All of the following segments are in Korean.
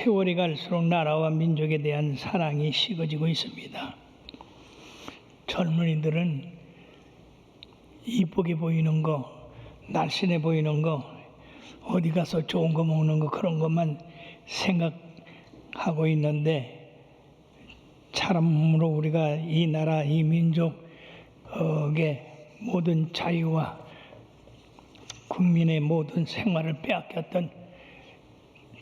세월이 갈수록 나라와 민족에 대한 사랑이 식어지고 있습니다. 젊은이들은 이쁘게 보이는 거, 날씬해 보이는 거, 어디 가서 좋은 거 먹는 거, 그런 것만 생각하고 있는데, 참으로 우리가 이 나라, 이 민족의 모든 자유와 국민의 모든 생활을 빼앗겼던,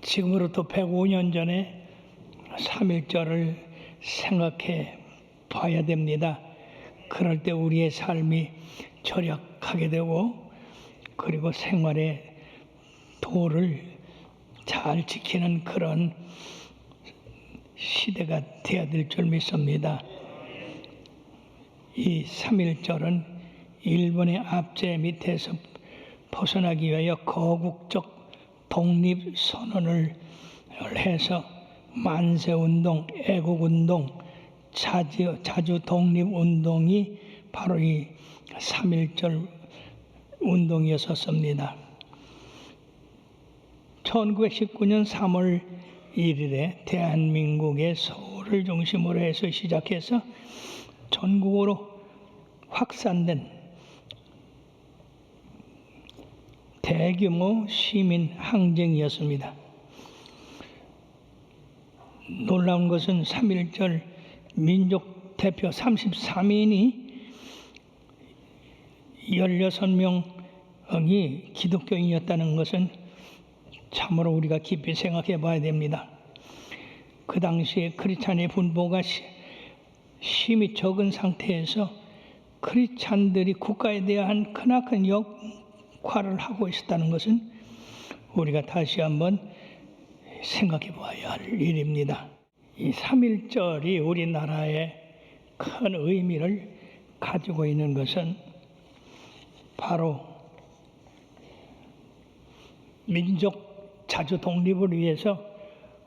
지금으로부터 105년 전에 3.1절을 생각해 봐야 됩니다. 그럴 때 우리의 삶이 절약하게 되고, 그리고 생활의 도를 잘 지키는 그런 시대가 되어야 될 줄 믿습니다. 이 3.1절은 일본의 압제 밑에서 벗어나기 위하여 거국적 독립선언을 해서 만세운동, 애국운동, 자주 독립운동이 바로 이 3.1절 운동이었습니다. 1919년 3월 1일에 대한민국의 서울을 중심으로 해서 시작해서 전국으로 확산된 대규모 시민 항쟁이었습니다. 놀라운 것은 3.1절 민족 대표 33인이 16명이 기독교인이었다는 것은 참으로 우리가 깊이 생각해 봐야 됩니다. 그 당시에 크리스찬의 분포가 심히 적은 상태에서 크리스찬들이 국가에 대한 크나큰 역할을 하고 있었다는 것은 우리가 다시 한번 생각해 봐야 할 일입니다. 이 3.1절이 우리나라에 큰 의미를 가지고 있는 것은 바로 민족 자주 독립을 위해서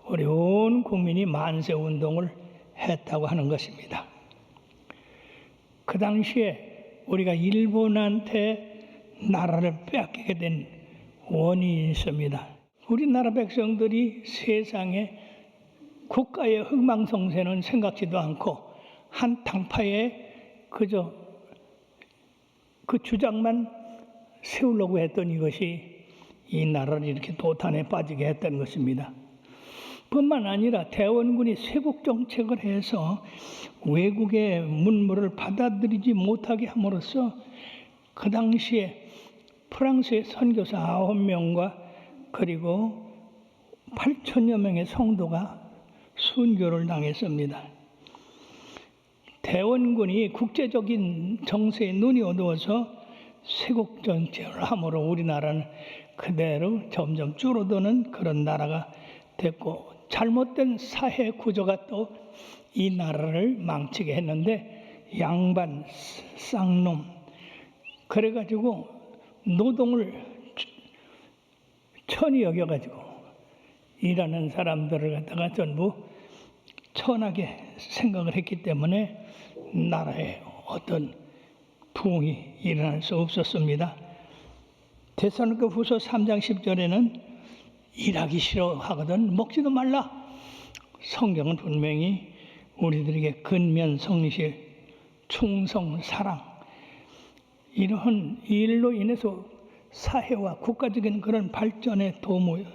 우리 온 국민이 만세운동을 했다고 하는 것입니다. 그 당시에 우리가 일본한테 나라를 빼앗기게 된 원인이 있습니다. 우리나라 백성들이 세상에 국가의 흥망성쇠는 생각지도 않고 한 당파에 그저 그 주장만 세우려고 했던 이것이 이 나라를 이렇게 도탄에 빠지게 했던 것입니다. 뿐만 아니라 대원군이 쇄국 정책을 해서 외국의 문물을 받아들이지 못하게 함으로써 그 당시에 프랑스의 선교사 9명과 그리고 8천여 명의 성도가 순교를 당했습니다. 대원군이 국제적인 정세에 눈이 어두워서 쇄국 정책을 함으로 우리나라는 그대로 점점 줄어드는 그런 나라가 됐고, 잘못된 사회 구조가 또 이 나라를 망치게 했는데, 양반, 쌍놈, 그래가지고 노동을 천히 여겨가지고 일하는 사람들을 갖다가 전부 천하게 생각을 했기 때문에 나라에 어떤 부흥이 일어날 수 없었습니다. 데살로니가 후서 3장 10절에는 일하기 싫어하거든 먹지도 말라. 성경은 분명히 우리들에게 근면, 성실, 충성, 사랑, 이러한 일로 인해서 사회와 국가적인 그런 발전에 도움을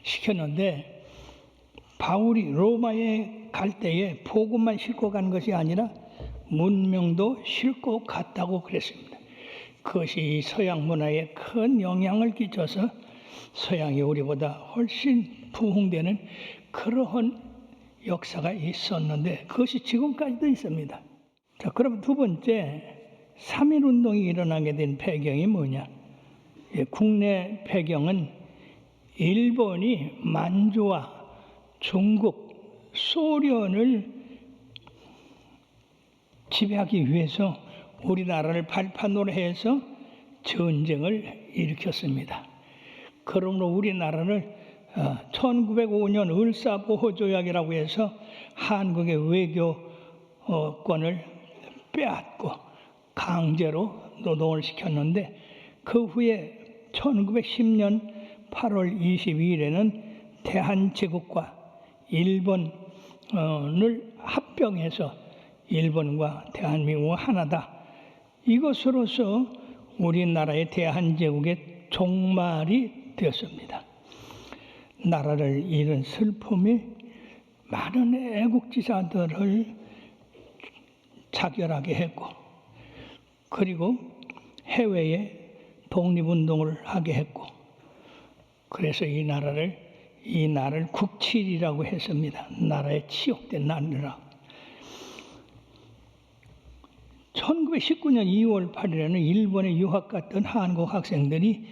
시켰는데, 바울이 로마에 갈 때에 복음만 싣고 간 것이 아니라 문명도 싣고 갔다고 그랬습니다. 그것이 서양 문화에 큰 영향을 끼쳐서 서양이 우리보다 훨씬 부흥되는 그러한 역사가 있었는데, 그것이 지금까지도 있습니다. 자, 그럼 두 번째, 3.1운동이 일어나게 된 배경이 뭐냐? 국내 배경은 일본이 만주와 중국, 소련을 지배하기 위해서 우리나라를 발판으로 해서 전쟁을 일으켰습니다. 그러므로 우리나라를 1905년 을사보호조약이라고 해서 한국의 외교권을 빼앗고 강제로 노동을 시켰는데, 그 후에 1910년 8월 22일에는 대한제국과 일본을 합병해서 일본과 대한민국 하나다. 이것으로서 우리나라의 대한제국의 종말이 되었습니다. 나라를 잃은 슬픔이 많은 애국지사들을 자결하게 했고, 그리고 해외에 독립운동을 하게 했고, 그래서 이 나라를 국치리라고 했습니다. 나라의 치욕된 나라라. 1919년 2월 8일에는 일본에 유학 갔던 한국 학생들이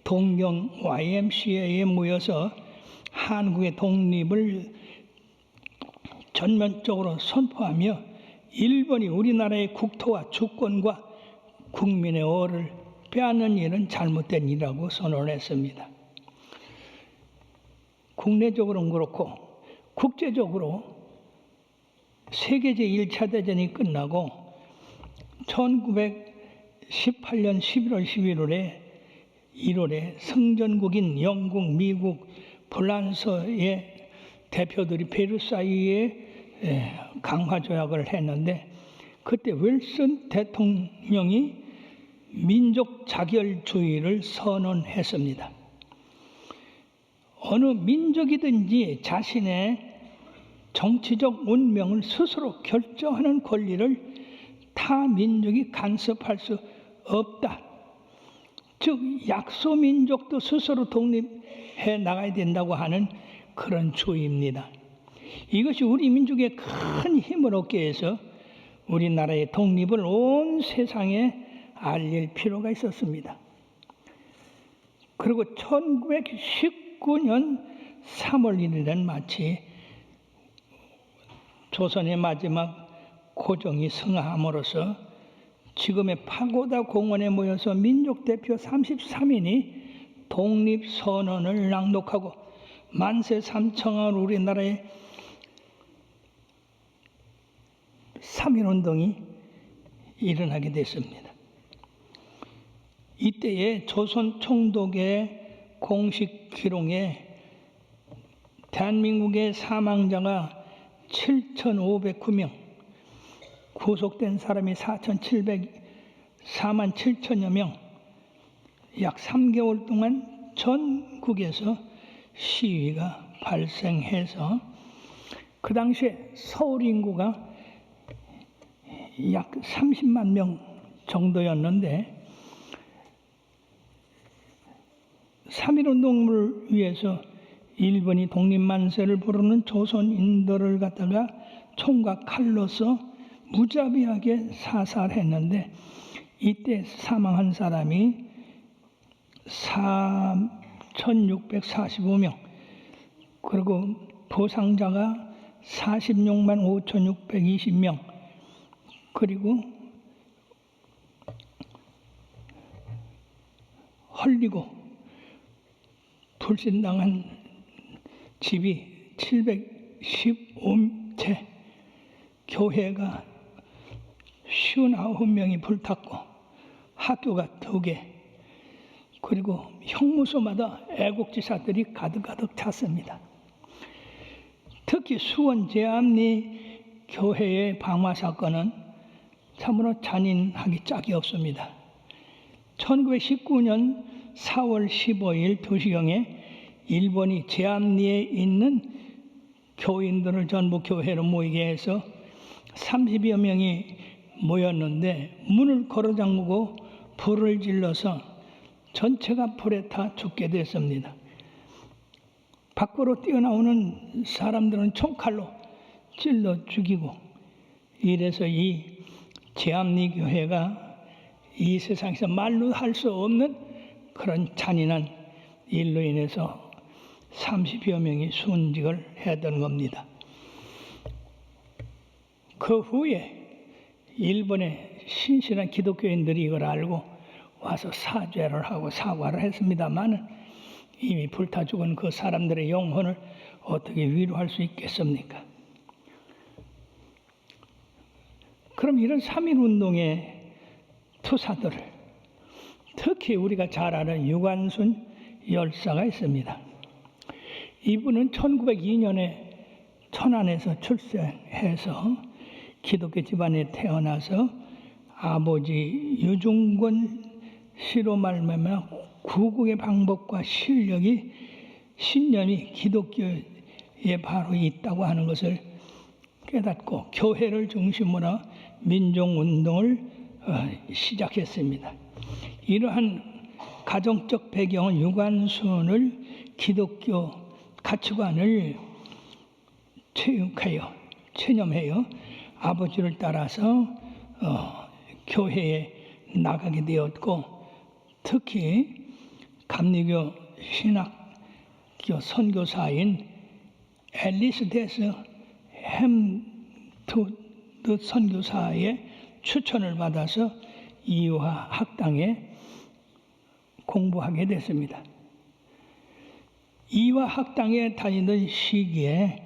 동경 YMCA에 모여서 한국의 독립을 전면적으로 선포하며 일본이 우리나라의 국토와 주권과 국민의 어를 빼앗는 일은 잘못된 일이라고 선언을 했습니다. 국내적으로는 그렇고 국제적으로 세계 제1차 대전이 끝나고 1918년 11월 1월에 성전국인 영국, 미국, 프랑스의 대표들이 베르사유에 강화조약을 했는데, 그때 윌슨 대통령이 민족 자결주의를 선언했습니다. 어느 민족이든지 자신의 정치적 운명을 스스로 결정하는 권리를 타 민족이 간섭할 수 없다. 즉 약소민족도 스스로 독립해 나가야 된다고 하는 그런 주의입니다. 이것이 우리 민족에 큰 힘을 얻게 해서 우리나라의 독립을 온 세상에 알릴 필요가 있었습니다. 그리고 1919년 3월 1일엔 마치 조선의 마지막 고종이 승하함으로써 지금의 파고다 공원에 모여서 민족대표 33인이 독립선언을 낭독하고 만세 삼천한 우리나라의 3.1운동이 일어나게 됐습니다. 이때에 조선 총독의 공식 기록에 대한민국의 사망자가 7,509명, 구속된 사람이 4만 7천여 명, 약 3개월 동안 전국에서 시위가 발생해서 그 당시에 서울 인구가 약 30만 명 정도였는데 3.1운동을 위해서 일본이 독립만세를 부르는 조선인들을 갖다가 총과 칼로서 무자비하게 사살했는데, 이때 사망한 사람이 1,645명, 그리고 부상자가 46만 5,620명, 그리고 헐리고 불신당한 집이 715채, 교회가 59명이 불탔고 학교가 2개, 그리고 형무소마다 애국지사들이 가득 찼습니다. 특히 수원 제암리 교회의 방화 사건은 참으로 잔인하기 짝이 없습니다. 1919년 4월 15일 2시경에 일본이 제암리에 있는 교인들을 전부 교회로 모이게 해서 30여 명이 모였는데 문을 걸어 잠그고 불을 질러서 전체가 불에 타 죽게 됐습니다. 밖으로 뛰어나오는 사람들은 총칼로 찔러 죽이고, 이래서 이 제암리 교회가 이 세상에서 말로 할 수 없는 그런 잔인한 일로 인해서 30여 명이 순직을 했던 겁니다. 그 후에 일본의 신실한 기독교인들이 이걸 알고 와서 사죄를 하고 사과를 했습니다만 이미 불타 죽은 그 사람들의 영혼을 어떻게 위로할 수 있겠습니까? 그럼 이런 3.1운동의 투사들을, 특히 우리가 잘 아는 유관순 열사가 있습니다. 이분은 1902년에 천안에서 출생해서 기독교 집안에 태어나서 아버지 유중권 씨로 말미암아 구국의 방법과 실력이 신념이 기독교에 바로 있다고 하는 것을 깨닫고 교회를 중심으로 민족운동을 시작했습니다. 이러한 가정적 배경은 유관순을 기독교 가치관을 체념하여 아버지를 따라서 교회에 나가게 되었고, 특히 감리교 신학교 선교사인 앨리스 데스 햄투드 선교사의 추천을 받아서 이화 학당에 공부하게 됐습니다. 이화 학당에 다니던 시기에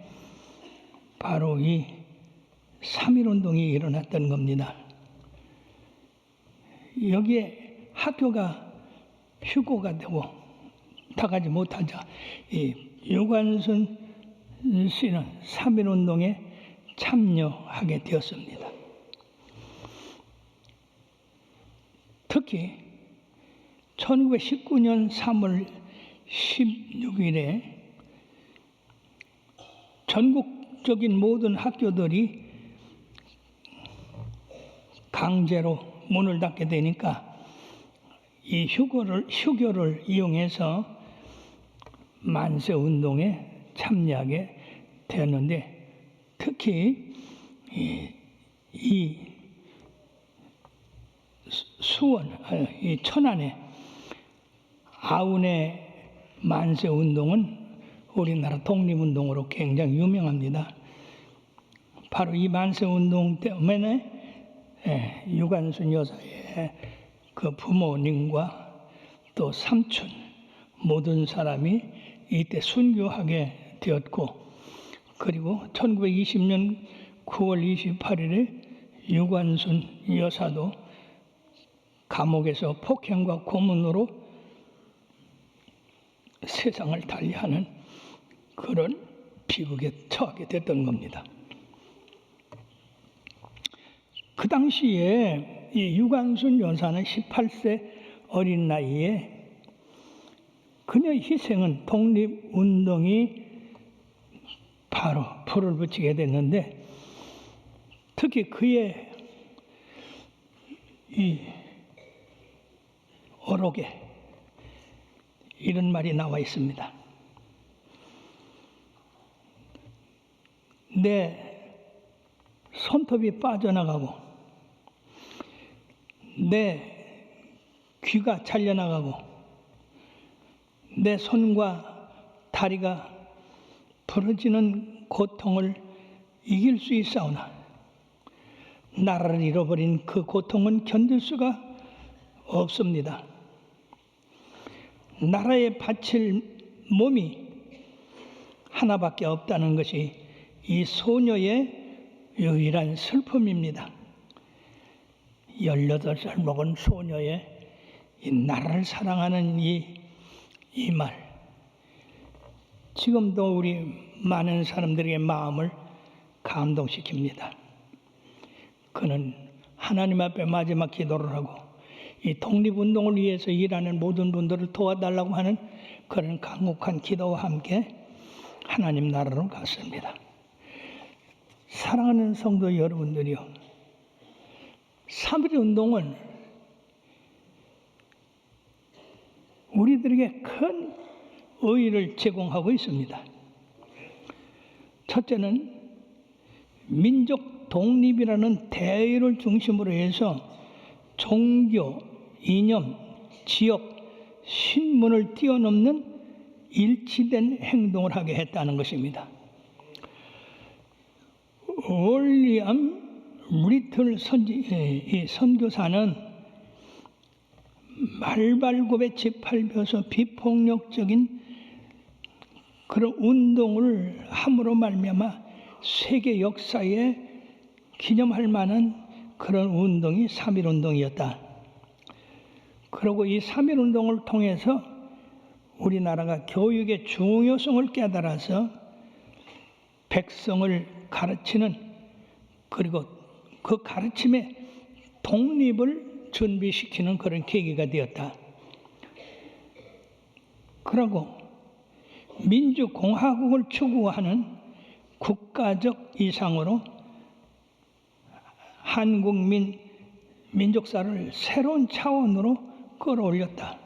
바로 이 3.1운동이 일어났던 겁니다. 여기에 학교가 휴고가 되고 나가지 못하자 이 유관순 씨는 3.1운동에 참여하게 되었습니다. 특히 1919년 3월 16일에 전국적인 모든 학교들이 강제로 문을 닫게 되니까 이 휴교를 이용해서 만세운동에 참여하게 되었는데, 특히 이 천안의 아운의 만세운동은 우리나라 독립운동으로 굉장히 유명합니다. 바로 이 만세운동 때문에 유관순 여사의 그 부모님과 또 삼촌 모든 사람이 이때 순교하게 되었고, 그리고 1920년 9월 28일에 유관순 여사도 감옥에서 폭행과 고문으로 세상을 달리하는 그런 비극에 처하게 됐던 겁니다. 그 당시에 이 유관순 여사는 18세 어린 나이에 그녀의 희생은 독립운동이 바로 불을 붙이게 됐는데, 특히 그의 이 어록에 이런 말이 나와 있습니다. 내 손톱이 빠져나가고 내 귀가 잘려나가고 내 손과 다리가 부러지는 고통을 이길 수 있사오나 나라를 잃어버린 그 고통은 견딜 수가 없습니다. 나라에 바칠 몸이 하나밖에 없다는 것이 이 소녀의 유일한 슬픔입니다. 18살 먹은 소녀의 이 나라를 사랑하는 이 말, 지금도 우리 많은 사람들에게 마음을 감동시킵니다. 그는 하나님 앞에 마지막 기도를 하고 이 독립운동을 위해서 일하는 모든 분들을 도와달라고 하는 그런 간곡한 기도와 함께 하나님 나라로 갔습니다. 사랑하는 성도 여러분들이요, 3.1운동은 우리들에게 큰 의의를 제공하고 있습니다. 첫째는 민족 독립이라는 대의를 중심으로 해서 종교, 이념, 지역, 신문을 뛰어넘는 일치된 행동을 하게 했다는 것입니다. 윌리엄 리틀 선교사는 말발굽에 짓밟혀서 비폭력적인 그런 운동을 함으로 말미암아 세계 역사에 기념할 만한 그런 운동이 3.1운동이었다. 그리고 이 3.1운동을 통해서 우리나라가 교육의 중요성을 깨달아서 백성을 가르치는, 그리고 그 가르침의 독립을 준비시키는 그런 계기가 되었다. 그리고 민주공화국을 추구하는 국가적 이상으로 한국 민족사를 새로운 차원으로 끌어올렸다.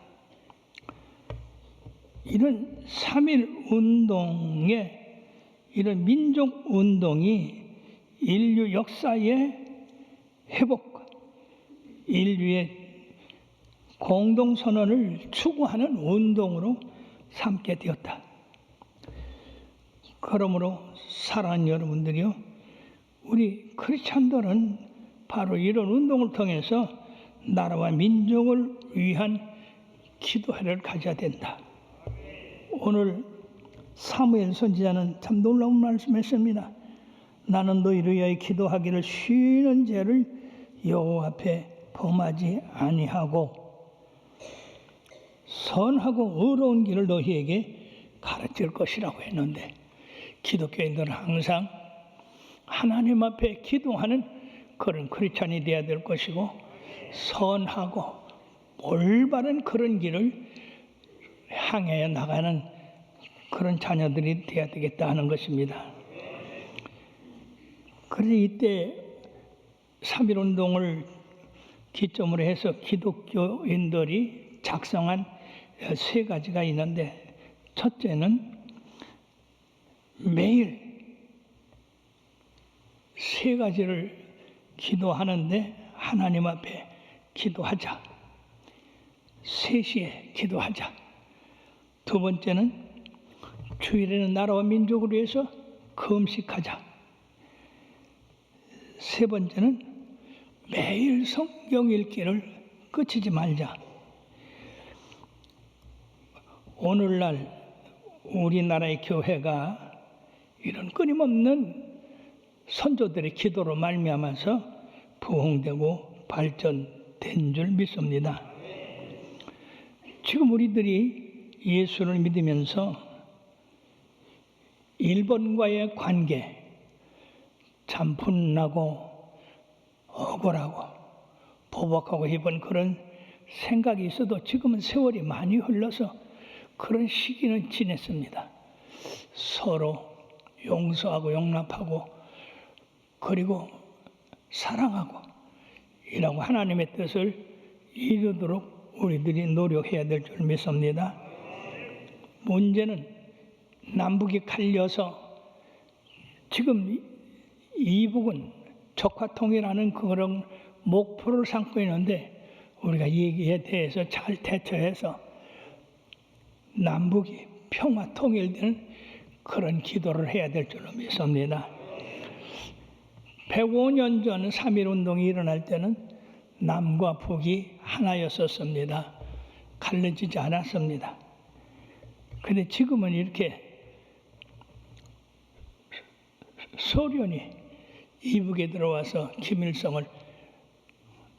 이런 3.1 운동의 이런 민족운동이 인류 역사의 회복, 인류의 공동선언을 추구하는 운동으로 삼게 되었다. 그러므로 사랑하는 여러분들이요, 우리 크리스찬들은 바로 이런 운동을 통해서 나라와 민족을 위한 기도회를 가져야 된다. 오늘 사무엘 선지자는 참 놀라운 말씀했습니다. 나는 너희를 위하여 기도하기를 쉬는 죄를 여호와 앞에 범하지 아니하고 선하고 의로운 길을 너희에게 가르칠 것이라고 했는데, 기독교인들은 항상 하나님 앞에 기도하는 그런 크리스찬이 되어야 될 것이고, 선하고 올바른 그런 길을 향해 나가는 그런 자녀들이 되어야 되겠다 하는 것입니다. 그래서 이때 3.1 운동을 기점으로 해서 기독교인들이 작성한 3가지가 있는데, 첫째는 매일 3가지를 기도하는데 하나님 앞에 기도하자. 3시에 기도하자. 두 번째는 주일에는 나라와 민족을 위해서 금식하자. 세 번째는 매일 성경 읽기를 그치지 말자. 오늘날 우리나라의 교회가 이런 끊임없는 선조들의 기도로 말미암아서 부흥되고 발전된 줄 믿습니다. 지금 우리들이 예수를 믿으면서 일본과의 관계, 참 분나고 억울하고 보복하고 싶은 그런 생각이 있어도 지금은 세월이 많이 흘러서 그런 시기는 지냈습니다. 서로 용서하고 용납하고 그리고 사랑하고 이라고 하나님의 뜻을 이루도록 우리들이 노력해야 될 줄 믿습니다. 문제는 남북이 갈려서 지금 이북은 적화통일하는 그런 목표를 삼고 있는데, 우리가 여기에 대해서 잘 대처해서 남북이 평화 통일되는 그런 기도를 해야 될 줄로 믿습니다. 105년 전 3.1 운동이 일어날 때는 남과 북이 하나였었습니다. 갈라지지 않았습니다. 그런데 지금은 이렇게 소련이 이북에 들어와서 김일성을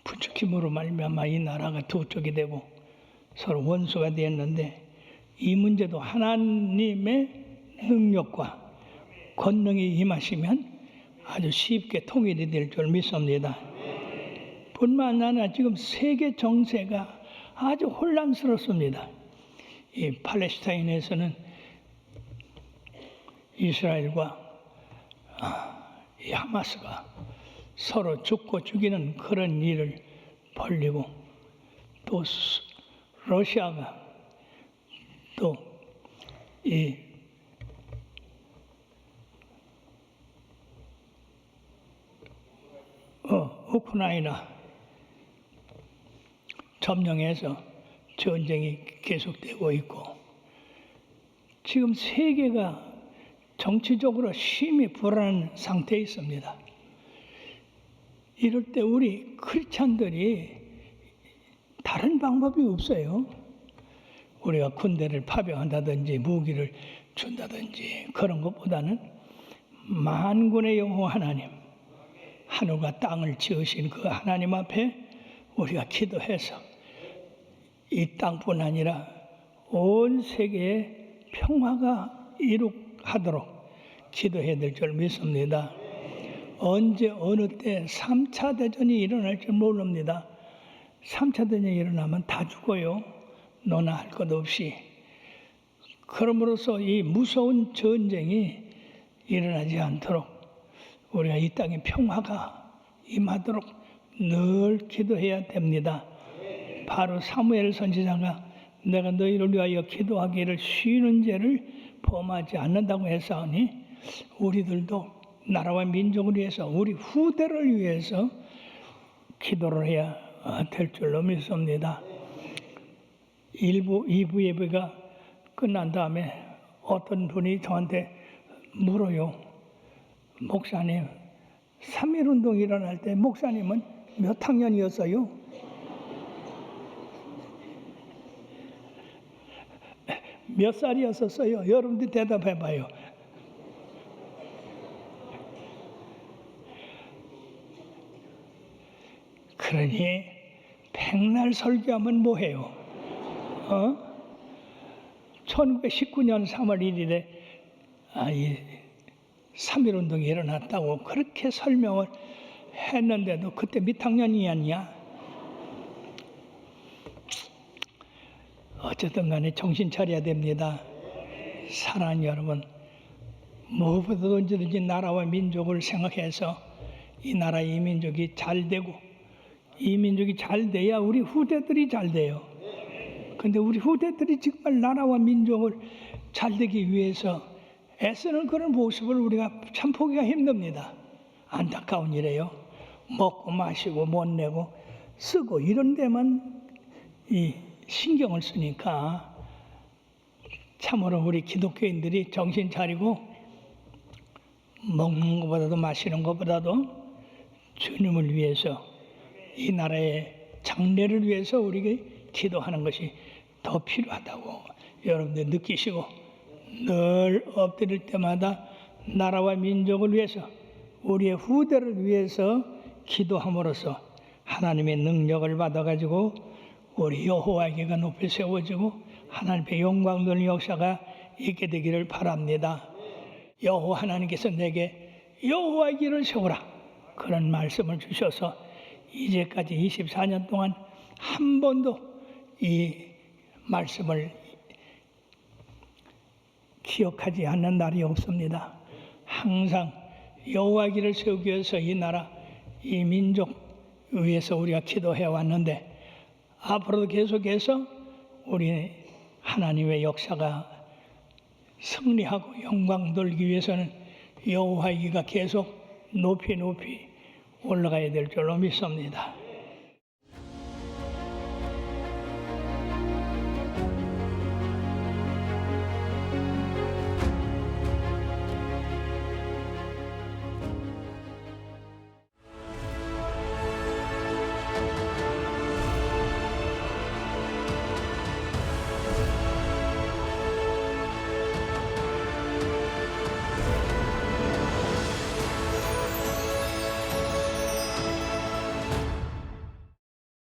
부추김으로 말미암아 이 나라가 두 쪽이 되고 서로 원수가 되었는데, 이 문제도 하나님의 능력과 권능이 임하시면 아주 쉽게 통일이 될 줄 믿습니다. 뿐만 아니라 지금 세계 정세가 아주 혼란스럽습니다. 이 팔레스타인에서는 이스라엘과 이 하마스가 서로 죽고 죽이는 그런 일을 벌이고, 또 러시아가 또 이 우크라이나 점령해서 전쟁이 계속되고 있고, 지금 세계가 정치적으로 심히 불안한 상태에 있습니다. 이럴 때 우리 크리스찬들이 다른 방법이 없어요. 우리가 군대를 파병한다든지 무기를 준다든지 그런 것보다는 만군의 여호와 하나님, 하늘과 땅을 지으신 그 하나님 앞에 우리가 기도해서 이 땅뿐 아니라 온 세계에 평화가 이룩하도록 기도해야 될 줄 믿습니다. 언제 어느 때 3차 대전이 일어날 줄 모릅니다. 3차 대전이 일어나면 다 죽어요. 너나 할 것 없이. 그러므로서 이 무서운 전쟁이 일어나지 않도록 우리가 이 땅에 평화가 임하도록 늘 기도해야 됩니다. 바로 사무엘 선지자가 내가 너희를 위하여 기도하기를 쉬는 죄를 범하지 않는다고 했사오니 우리들도 나라와 민족을 위해서 우리 후대를 위해서 기도를 해야 될 줄로 믿습니다. 2부 예배가 끝난 다음에 어떤 분이 저한테 물어요. 목사님, 3.1운동이 일어날 때 목사님은 몇 학년이었어요? 몇 살이었었어요? 여러분들 대답해 봐요. 그러니 백날 설교하면 뭐해요? 1919년 3월 1일에 이 3.1운동이 일어났다고 그렇게 설명을 했는데도 그때 몇 학년이었냐? 어쨌든 간에 정신 차려야 됩니다. 사랑하는 여러분, 무엇보다도 언제든지 나라와 민족을 생각해서 이 나라 이 민족이 잘 되고 이 민족이 잘 돼야 우리 후대들이 잘 돼요. 근데 우리 후대들이 정말 나라와 민족을 잘 되기 위해서 애쓰는 그런 모습을 우리가 참 보기가 힘듭니다. 안타까운 일이에요. 먹고 마시고 못 내고 쓰고 이런 데만 이 신경을 쓰니까 참으로 우리 기독교인들이 정신 차리고 먹는 것보다도 마시는 것보다도 주님을 위해서 이 나라의 장래를 위해서 우리가 기도하는 것이 더 필요하다고 여러분들 느끼시고 늘 엎드릴 때마다 나라와 민족을 위해서 우리의 후대를 위해서 기도함으로써 하나님의 능력을 받아가지고 우리 여호와에게가 높이 세워지고 하나님의 영광되는 역사가 있게 되기를 바랍니다. 여호와 하나님께서 내게 여호와의 길을 세우라 그런 말씀을 주셔서 이제까지 24년 동안 한 번도 이 말씀을 기억하지 않는 날이 없습니다. 항상 여호와의 길을 세우기 위해서 이 나라, 이 민족 위해서 우리가 기도해 왔는데 앞으로도 계속해서 우리 하나님의 역사가 승리하고 영광 돌기 위해서는 여호와의 길가 계속 높이 올라가야 될 줄로 믿습니다.